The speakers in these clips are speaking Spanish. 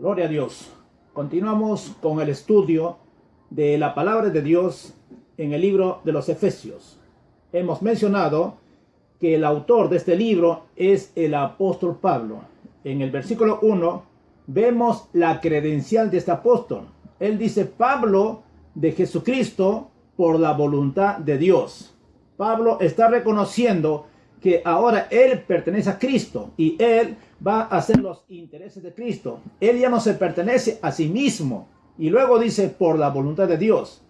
Gloria a Dios. Continuamos con el estudio de la palabra de Dios en el libro de los Efesios. Hemos mencionado que el autor de este libro es el apóstol Pablo. En el versículo 1 vemos la credencial de este apóstol. Él dice: Pablo, de Jesucristo, por la voluntad de Dios. Pablo está reconociendo que ahora él pertenece a Cristo y él va a hacer los intereses de Cristo. Él ya no se pertenece a sí mismo. Y luego dice: por la voluntad de Dios.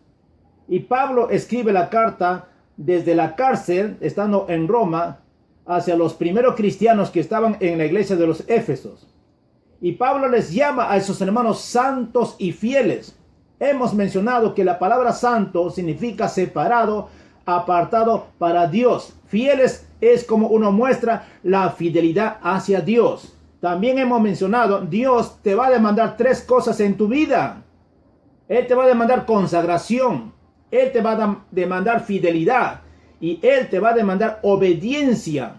Y Pablo escribe la carta desde la cárcel, estando en Roma, hacia los primeros cristianos que estaban en la iglesia de los Éfesos. Y Pablo les llama a esos hermanos santos y fieles. Hemos mencionado que la palabra santo significa separado, apartado para Dios. Fieles es como uno muestra la fidelidad hacia Dios. También hemos mencionado, Dios te va a demandar tres cosas en tu vida. Él te va a demandar consagración, Él te va a demandar fidelidad y Él te va a demandar obediencia.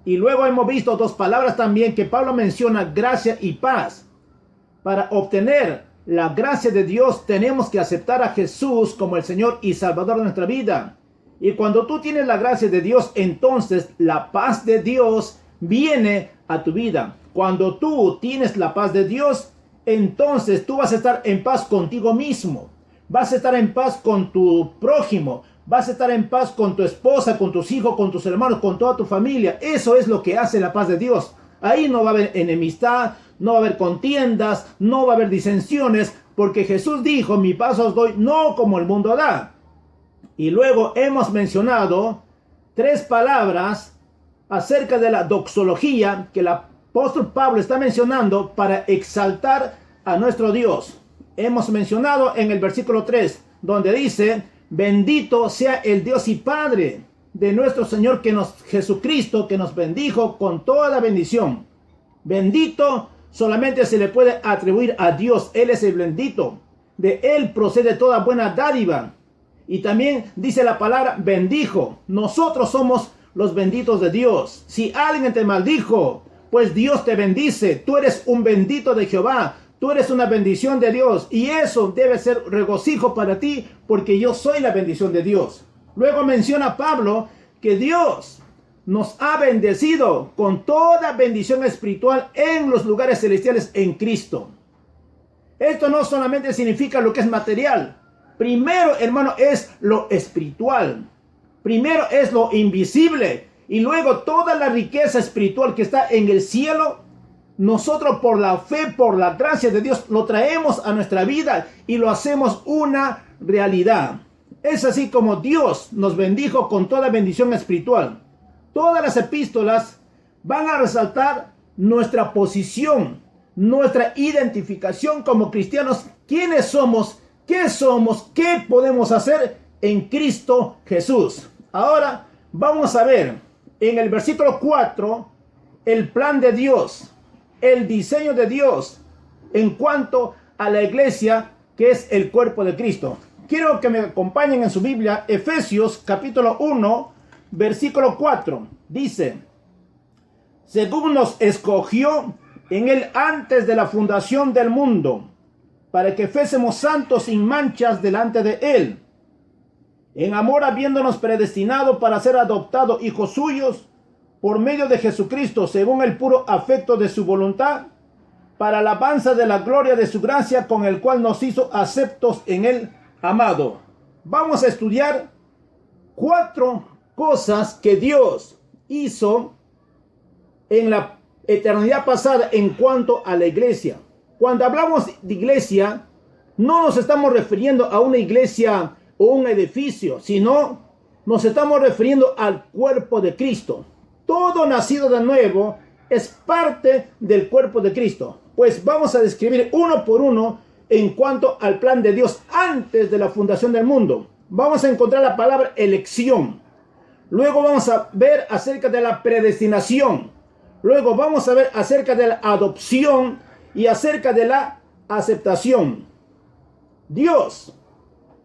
Y luego hemos visto dos palabras también que Pablo menciona: gracia y paz. Para obtener la gracia de Dios tenemos que aceptar a Jesús como el Señor y Salvador de nuestra vida. Y cuando tú tienes la gracia de Dios, entonces la paz de Dios viene a tu vida. Cuando tú tienes la paz de Dios, entonces tú vas a estar en paz contigo mismo. Vas a estar en paz con tu prójimo. Vas a estar en paz con tu esposa, con tus hijos, con tus hermanos, con toda tu familia. Eso es lo que hace la paz de Dios. Ahí no va a haber enemistad, no va a haber contiendas, no va a haber disensiones, porque Jesús dijo: mi paz os doy, no como el mundo da. Y luego hemos mencionado tres palabras acerca de la doxología que el apóstol Pablo está mencionando para exaltar a nuestro Dios. Hemos mencionado en el versículo 3, donde dice: bendito sea el Dios y Padre de nuestro Señor Jesucristo, que nos bendijo con toda bendición. Bendito solamente se le puede atribuir a Dios. Él es el bendito. De Él procede toda buena dádiva. Y también dice la palabra bendijo. Nosotros somos los benditos de Dios. Si alguien te maldijo, pues Dios te bendice. Tú eres un bendito de Jehová. Tú eres una bendición de Dios. Y eso debe ser regocijo para ti, porque yo soy la bendición de Dios. Luego menciona Pablo que Dios nos ha bendecido con toda bendición espiritual en los lugares celestiales en Cristo. Esto no solamente significa lo que es material. Primero, hermano, es lo espiritual. Primero es lo invisible. Y luego toda la riqueza espiritual que está en el cielo, nosotros por la fe, por la gracia de Dios, lo traemos a nuestra vida y lo hacemos una realidad. Es así como Dios nos bendijo con toda bendición espiritual. Todas las epístolas van a resaltar nuestra posición, nuestra identificación como cristianos, quiénes somos, qué podemos hacer en Cristo Jesús. Ahora vamos a ver en el versículo 4 el plan de Dios, el diseño de Dios en cuanto a la iglesia, que es el cuerpo de Cristo. Quiero que me acompañen en su Biblia, Efesios capítulo 1, versículo 4. Dice: según nos escogió en él antes de la fundación del mundo, para que fuésemos santos sin manchas delante de él, en amor habiéndonos predestinado para ser adoptados hijos suyos por medio de Jesucristo, según el puro afecto de su voluntad, para alabanza de la gloria de su gracia, con el cual nos hizo aceptos en el amado. Vamos a estudiar 4 cosas que Dios hizo en la eternidad pasada en cuanto a la iglesia. Cuando hablamos de iglesia, no nos estamos refiriendo a una iglesia o un edificio, sino nos estamos refiriendo al cuerpo de Cristo. Todo nacido de nuevo es parte del cuerpo de Cristo. Pues vamos a describir uno por uno en cuanto al plan de Dios antes de la fundación del mundo. Vamos a encontrar la palabra elección. Luego vamos a ver acerca de la predestinación. Luego vamos a ver acerca de la adopción y acerca de la aceptación. Dios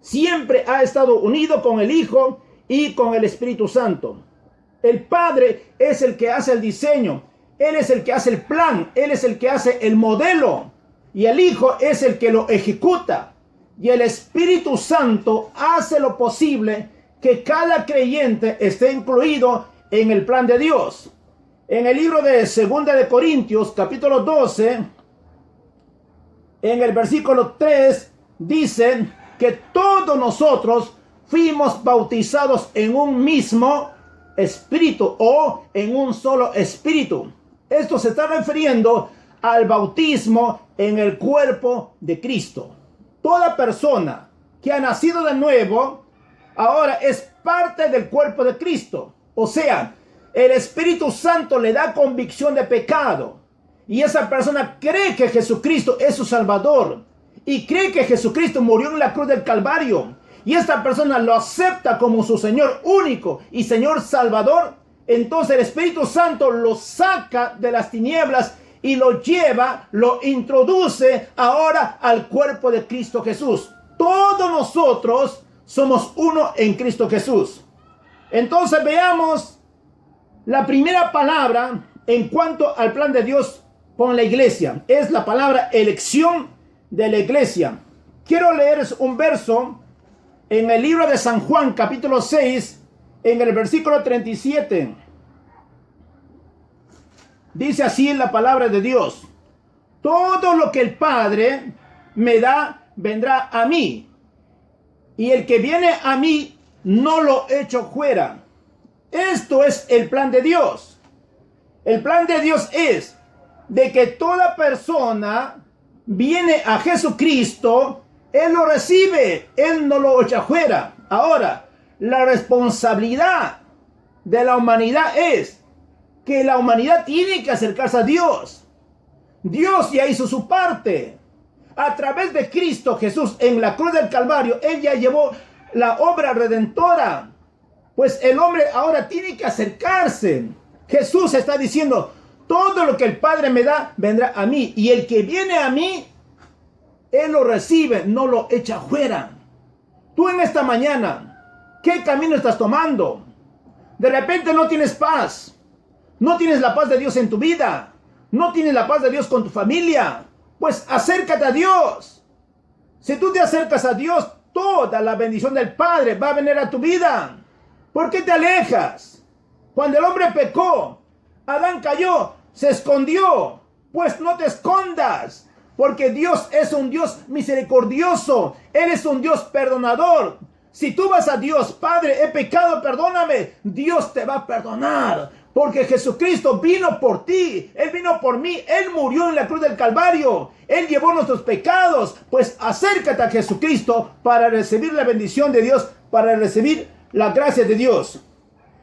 siempre ha estado unido con el Hijo y con el Espíritu Santo. El Padre es el que hace el diseño. Él es el que hace el plan. Él es el que hace el modelo. y el Hijo es el que lo ejecuta. Y el Espíritu Santo hace lo posible que cada creyente esté incluido en el plan de Dios. En el libro de 2 de Corintios, capítulo 12, en el versículo 3, dicen que todos nosotros fuimos bautizados en un mismo espíritu o en un solo espíritu. Esto se está refiriendo al bautismo en el cuerpo de Cristo. Toda persona que ha nacido de nuevo ahora es parte del cuerpo de Cristo. O sea, el Espíritu Santo le da convicción de pecado. Y esa persona cree que Jesucristo es su Salvador. Y cree que Jesucristo murió en la cruz del Calvario. Y esta persona lo acepta como su Señor único y Señor Salvador. Entonces el Espíritu Santo lo saca de las tinieblas y lo lleva, lo introduce ahora al cuerpo de Cristo Jesús. Todos nosotros somos uno en Cristo Jesús. Entonces veamos la primera palabra en cuanto al plan de Dios con la iglesia. Es la palabra elección de la iglesia. Quiero leerles un verso en el libro de San Juan, capítulo 6, en el versículo 37. Dice así la palabra de Dios: todo lo que el Padre me da, vendrá a mí. Y el que viene a mí, no lo echo fuera. Esto es el plan de Dios. El plan de Dios es de que toda persona viene a Jesucristo, Él lo recibe, Él no lo echa fuera. Ahora, la responsabilidad de la humanidad es que la humanidad tiene que acercarse a Dios. Dios ya hizo su parte. A través de Cristo Jesús en la cruz del Calvario, Él ya llevó la obra redentora. Pues el hombre ahora tiene que acercarse. Jesús está diciendo: todo lo que el Padre me da, vendrá a mí. Y el que viene a mí, Él lo recibe, no lo echa fuera. Tú en esta mañana, ¿qué camino estás tomando? De repente no tienes paz. No tienes la paz de Dios en tu vida. No tienes la paz de Dios con tu familia. Pues acércate a Dios. Si tú te acercas a Dios, toda la bendición del Padre va a venir a tu vida. ¿Por qué te alejas? Cuando el hombre pecó, Adán cayó, se escondió. Pues no te escondas, porque Dios es un Dios misericordioso. Él es un Dios perdonador. Si tú vas a Dios: Padre, he pecado, perdóname, Dios te va a perdonar. Porque Jesucristo vino por ti, Él vino por mí, Él murió en la cruz del Calvario, Él llevó nuestros pecados. Pues acércate a Jesucristo para recibir la bendición de Dios, para recibir la gracia de Dios.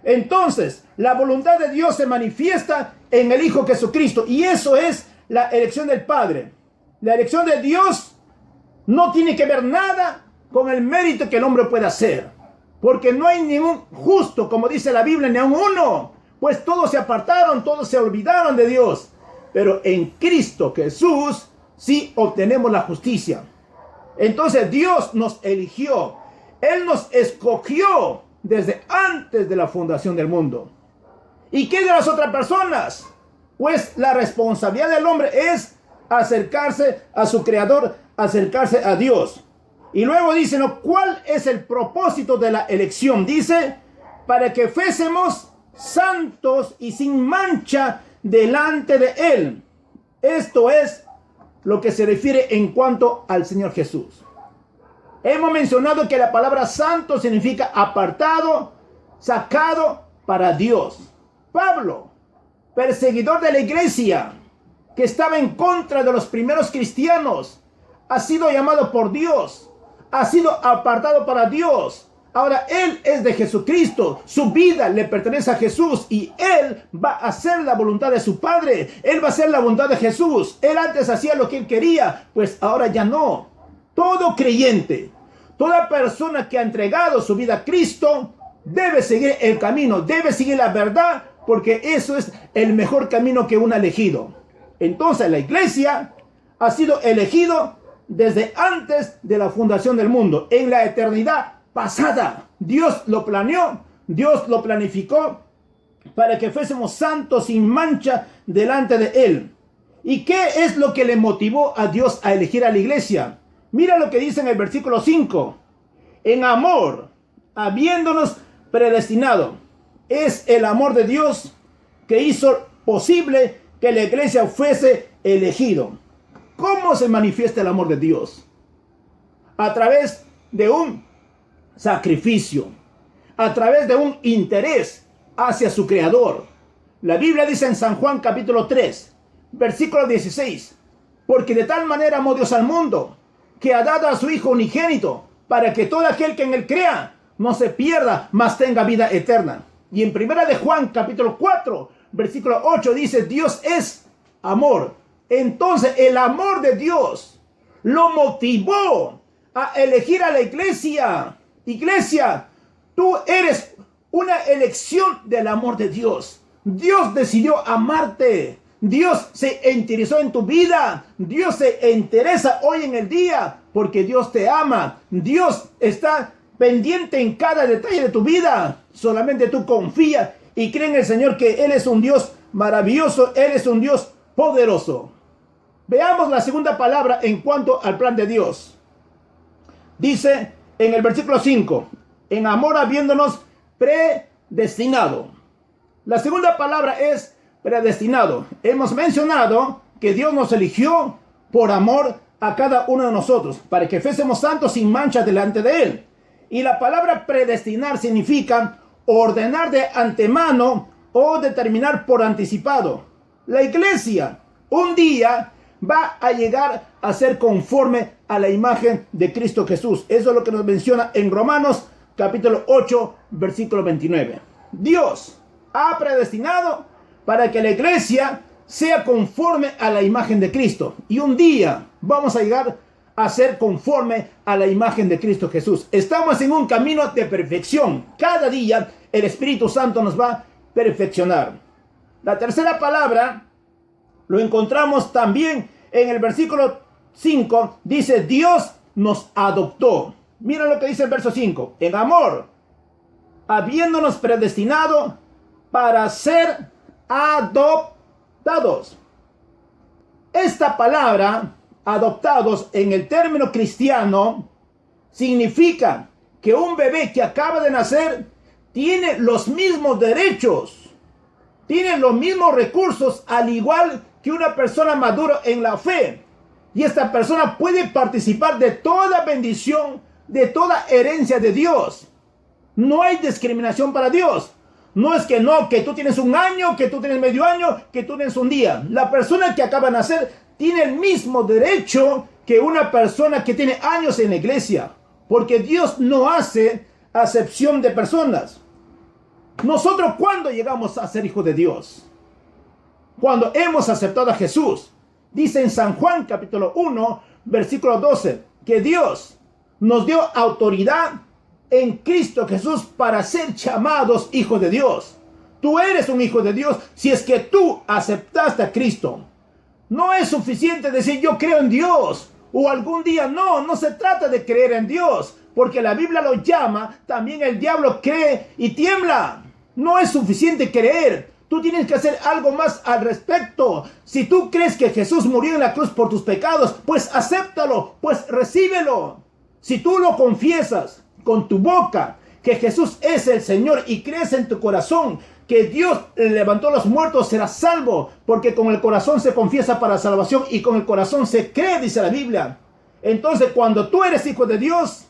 Entonces, la voluntad de Dios se manifiesta en el Hijo Jesucristo, y eso es la elección del Padre. La elección de Dios no tiene que ver nada con el mérito que el hombre puede hacer, porque no hay ningún justo, como dice la Biblia, ni aun uno. Pues todos se apartaron, todos se olvidaron de Dios. Pero en Cristo Jesús sí obtenemos la justicia. Entonces Dios nos eligió. Él nos escogió desde antes de la fundación del mundo. ¿Y qué de las otras personas? Pues la responsabilidad del hombre es acercarse a su Creador, acercarse a Dios. Y luego dice, ¿no? ¿Cuál es el propósito de la elección? Dice, para que fuésemos santos y sin mancha delante de Él. Esto es lo que se refiere en cuanto al Señor Jesús. Hemos mencionado que la palabra santo significa apartado, sacado para Dios. Pablo, perseguidor de la iglesia, que estaba en contra de los primeros cristianos, ha sido llamado por Dios, ha sido apartado para Dios. Ahora Él es de Jesucristo, su vida le pertenece a Jesús y Él va a hacer la voluntad de su Padre. Él va a hacer la voluntad de Jesús. Él antes hacía lo que Él quería, pues ahora ya no. Todo creyente, toda persona que ha entregado su vida a Cristo, debe seguir el camino, debe seguir la verdad, porque eso es el mejor camino que uno ha elegido. Entonces la iglesia ha sido elegido desde antes de la fundación del mundo, en la eternidad pasada. Dios lo planeó, Dios lo planificó para que fuésemos santos sin mancha delante de Él. ¿Y qué es lo que le motivó a Dios a elegir a la iglesia? Mira lo que dice en el versículo 5. En amor, habiéndonos predestinado. Es el amor de Dios que hizo posible que la iglesia fuese elegido. ¿Cómo se manifiesta el amor de Dios? A través de un sacrificio, a través de un interés hacia su creador. La Biblia dice en San Juan capítulo 3, versículo 16, porque de tal manera amó Dios al mundo, que ha dado a su Hijo unigénito, para que todo aquel que en él crea no se pierda, mas tenga vida eterna. Y en primera de Juan capítulo 4, versículo 8 dice, Dios es amor. Entonces el amor de Dios lo motivó a elegir a la iglesia. Iglesia, tú eres una elección del amor de Dios. Dios decidió amarte. Dios se interesó en tu vida. Dios se interesa hoy en el día porque Dios te ama. Dios está pendiente en cada detalle de tu vida. Solamente tú confía y cree en el Señor que Él es un Dios maravilloso. Él es un Dios poderoso. Veamos la segunda palabra en cuanto al plan de Dios. Dice en el versículo 5, en amor habiéndonos predestinado. La segunda palabra es predestinado. Hemos mencionado que Dios nos eligió por amor a cada uno de nosotros, para que fuésemos santos sin mancha delante de Él. Y la palabra predestinar significa ordenar de antemano o determinar por anticipado. La iglesia un día va a llegar a ser conforme a la imagen de Cristo Jesús. Eso es lo que nos menciona en Romanos capítulo 8, versículo 29. Dios ha predestinado para que la iglesia sea conforme a la imagen de Cristo. Y un día vamos a llegar a ser conforme a la imagen de Cristo Jesús. Estamos en un camino de perfección. Cada día el Espíritu Santo nos va a perfeccionar. La tercera palabra lo encontramos también en el versículo 5. Dice, Dios nos adoptó. Mira lo que dice el verso 5. En amor, habiéndonos predestinado para ser adoptados. Esta palabra, adoptados, en el término cristiano, significa que un bebé que acaba de nacer tiene los mismos derechos, tiene los mismos recursos, al igual que una persona madura en la fe. Y esta persona puede participar de toda bendición, de toda herencia de Dios. No hay discriminación para Dios. No es que no, que tú tienes un año, que tú tienes medio año, que tú tienes un día. La persona que acaba de nacer tiene el mismo derecho que una persona que tiene años en la iglesia. Porque Dios no hace acepción de personas. Nosotros, ¿cuándo llegamos a ser hijos de Dios? Cuando hemos aceptado a Jesús. Dice en San Juan capítulo 1, versículo 12, que Dios nos dio autoridad en Cristo Jesús para ser llamados hijos de Dios. Tú eres un hijo de Dios si es que tú aceptaste a Cristo. No es suficiente decir yo creo en Dios o algún día. No se trata de creer en Dios, porque la Biblia lo llama, también el diablo cree y tiembla. No es suficiente creer. Tú tienes que hacer algo más al respecto. Si tú crees que Jesús murió en la cruz por tus pecados, pues acéptalo, pues recíbelo. Si tú lo confiesas con tu boca, que Jesús es el Señor, y crees en tu corazón que Dios levantó a los muertos, serás salvo, porque con el corazón se confiesa para salvación y con el corazón se cree, dice la Biblia. Entonces, cuando tú eres hijo de Dios,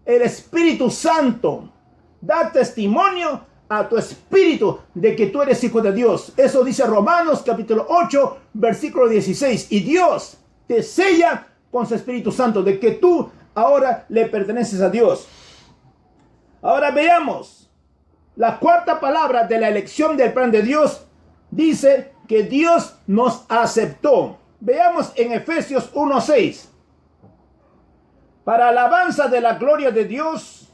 el Espíritu Santo da testimonio a tu espíritu de que tú eres hijo de Dios. Eso dice Romanos capítulo 8, versículo 16. Y Dios te sella con su Espíritu Santo de que tú ahora le perteneces a Dios. Ahora veamos. La cuarta palabra de la elección del plan de Dios dice que Dios nos aceptó. Veamos en Efesios 1:6. Para alabanza de la gloria de Dios,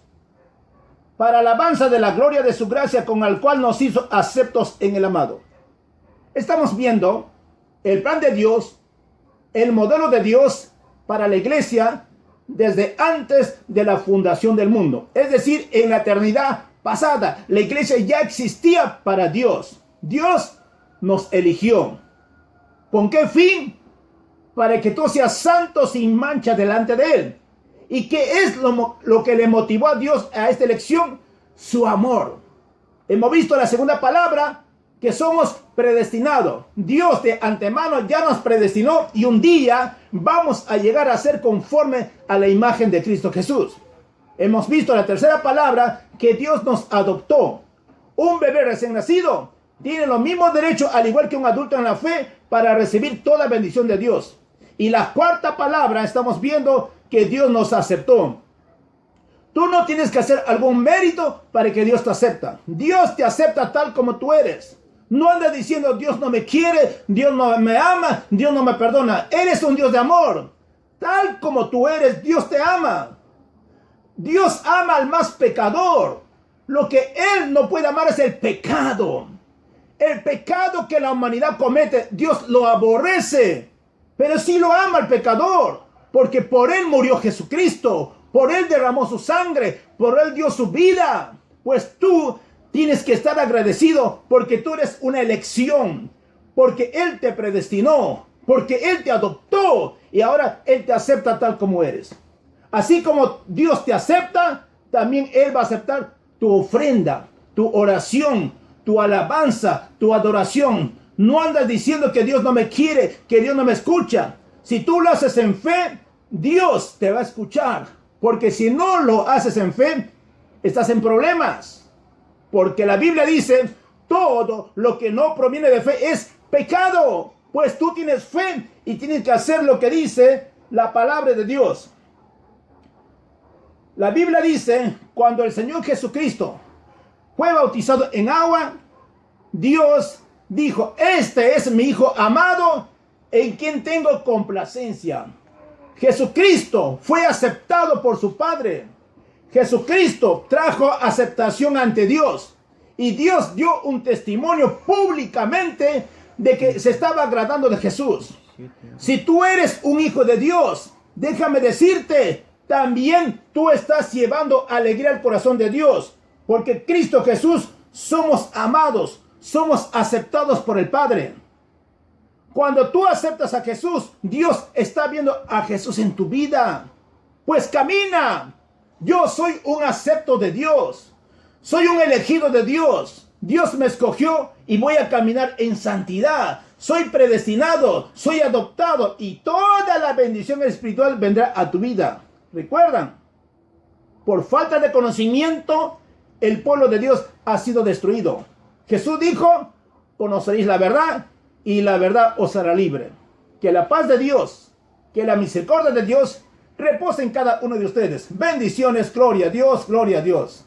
para alabanza de la gloria de su gracia, con el cual nos hizo aceptos en el amado. Estamos viendo el plan de Dios, el modelo de Dios para la iglesia desde antes de la fundación del mundo. Es decir, en la eternidad pasada, la iglesia ya existía para Dios. Dios nos eligió. ¿Con qué fin? Para que tú seas santo sin mancha delante de Él. ¿Y qué es lo que le motivó a Dios a esta elección? Su amor. Hemos visto la segunda palabra, que somos predestinados. Dios de antemano ya nos predestinó y un día vamos a llegar a ser conforme a la imagen de Cristo Jesús. Hemos visto la tercera palabra, que Dios nos adoptó. Un bebé recién nacido tiene los mismos derechos, al igual que un adulto en la fe, para recibir toda bendición de Dios. Y la cuarta palabra, estamos viendo que Dios nos aceptó. Tú no tienes que hacer algún mérito para que Dios te acepta. Dios te acepta tal como tú eres. No andas diciendo, Dios no me quiere, Dios no me ama, Dios no me perdona. Eres un Dios de amor. Tal como tú eres, Dios te ama. Dios ama al más pecador. Lo que Él no puede amar es el pecado. El pecado que la humanidad comete, Dios lo aborrece. Pero sí lo ama al pecador, porque por Él murió Jesucristo, por Él derramó su sangre, por Él dio su vida. Pues tú tienes que estar agradecido porque tú eres una elección, porque Él te predestinó, porque Él te adoptó y ahora Él te acepta tal como eres. Así como Dios te acepta, también Él va a aceptar tu ofrenda, tu oración, tu alabanza, tu adoración. No andas diciendo que Dios no me quiere, que Dios no me escucha. Si tú lo haces en fe, Dios te va a escuchar. Porque si no lo haces en fe, estás en problemas. Porque la Biblia dice, todo lo que no proviene de fe es pecado. Pues tú tienes fe y tienes que hacer lo que dice la palabra de Dios. La Biblia dice, cuando el Señor Jesucristo fue bautizado en agua, Dios dijo, este es mi Hijo amado, en quien tengo complacencia. Jesucristo fue aceptado por su Padre. Jesucristo trajo aceptación ante Dios. Y Dios dio un testimonio públicamente de que se estaba agradando de Jesús. Si tú eres un hijo de Dios, déjame decirte, también tú estás llevando alegría al corazón de Dios. Porque Cristo Jesús somos amados, somos aceptados por el Padre. Cuando tú aceptas a Jesús, Dios está viendo a Jesús en tu vida. Pues camina. Yo soy un acepto de Dios. Soy un elegido de Dios. Dios me escogió y voy a caminar en santidad. Soy predestinado, soy adoptado y toda la bendición espiritual vendrá a tu vida. ¿Recuerdan? Por falta de conocimiento, el pueblo de Dios ha sido destruido. Jesús dijo, conoceréis la verdad y la verdad os hará libre. Que la paz de Dios, que la misericordia de Dios repose en cada uno de ustedes. Bendiciones, gloria a Dios, gloria a Dios.